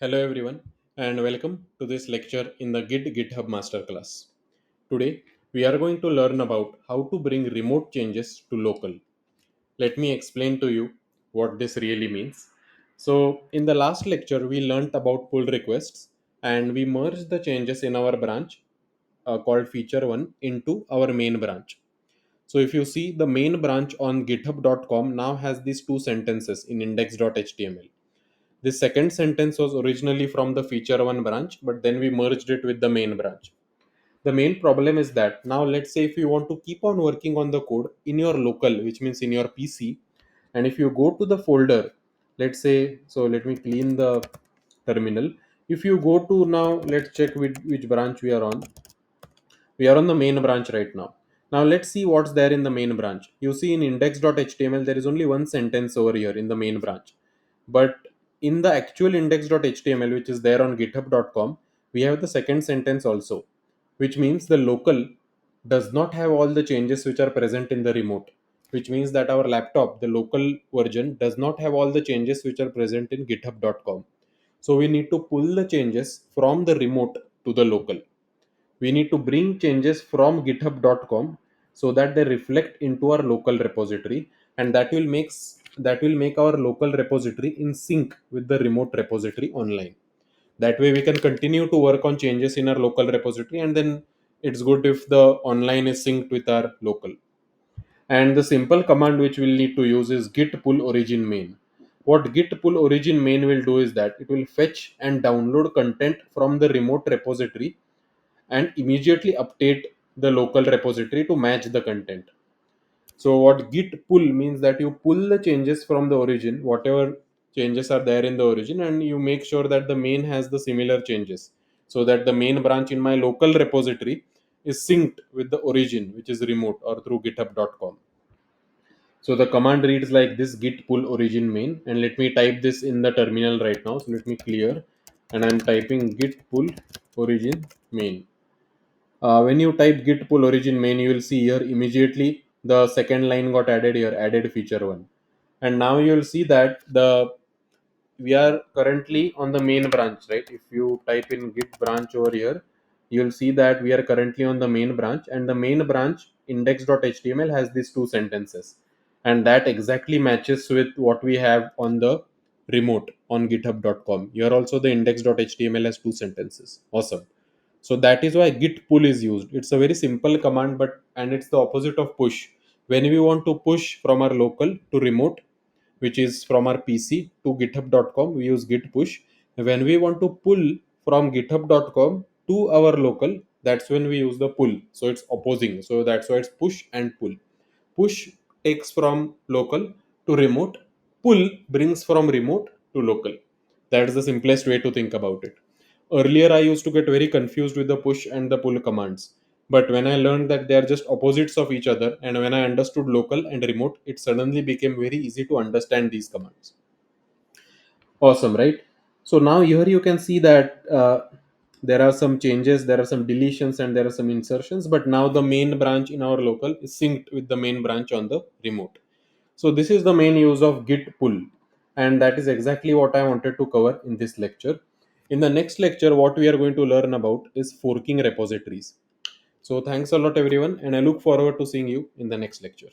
Hello everyone and welcome to this lecture in the Git GitHub Masterclass. Today we are going to learn about how to bring remote changes to local. Let me explain to you what this really means. So in the last lecture we learnt about pull requests and we merged the changes in our branch called feature 1 into our main branch. So if you see the main branch on github.com now has these two sentences in index.html. This second sentence was originally from the feature 1 branch, but then we merged it with the main branch. The main problem is that now let's say if you want to keep on working on the code in your local, which means in your PC, and if you go to the folder, let's say, so let me clean the terminal. If you go to now, let's check which branch we are on. We are on the main branch right now. Now let's see what's there in the main branch. You see in index.html there is only one sentence over here in the main branch, but in the actual index.html which is there on github.com we have the second sentence also, which means the local does not have all the changes which are present in the remote, which means that our laptop, the local version, does not have all the changes which are present in github.com. So we need to pull the changes from the remote to the local. We need to bring changes from github.com so that they reflect into our local repository, and that will make our local repository in sync with the remote repository online. That way we can continue to work on changes in our local repository, and then it's good if the online is synced with our local. And the simple command which we'll need to use is git pull origin main. What git pull origin main will do is that it will fetch and download content from the remote repository and immediately update the local repository to match the content. So what git pull means that you pull the changes from the origin, whatever changes are there in the origin, and you make sure that the main has the similar changes, so that the main branch in my local repository is synced with the origin, which is remote or through github.com. So the command reads like this: git pull origin main, and let me type this in the terminal right now. So let me clear, and I'm typing git pull origin main. When you type git pull origin main, you will see here immediately the second line got added here, added feature 1. And now you will see that the we are currently on the main branch, right? If you type in git branch over here, you will see that we are currently on the main branch, and the main branch index.html has these two sentences, and that exactly matches with what we have on the remote on github.com. Here also the index.html has two sentences. Awesome. So that is why git pull is used. It's a very simple command, but and it's the opposite of push. When we want to push from our local to remote, which is from our PC to github.com, we use git push. When we want to pull from github.com to our local, that's when we use the pull. So it's opposing. So that's why it's push and pull. Push takes from local to remote. Pull brings from remote to local. That's the simplest way to think about it. Earlier, I used to get very confused with the push and the pull commands. But when I learned that they are just opposites of each other, and when I understood local and remote, it suddenly became very easy to understand these commands. Awesome, right? So now here you can see that there are some changes, there are some deletions, and there are some insertions. But now the main branch in our local is synced with the main branch on the remote. So this is the main use of git pull, and that is exactly what I wanted to cover in this lecture. In the next lecture, what we are going to learn about is forking repositories. So thanks a lot everyone, and I look forward to seeing you in the next lecture.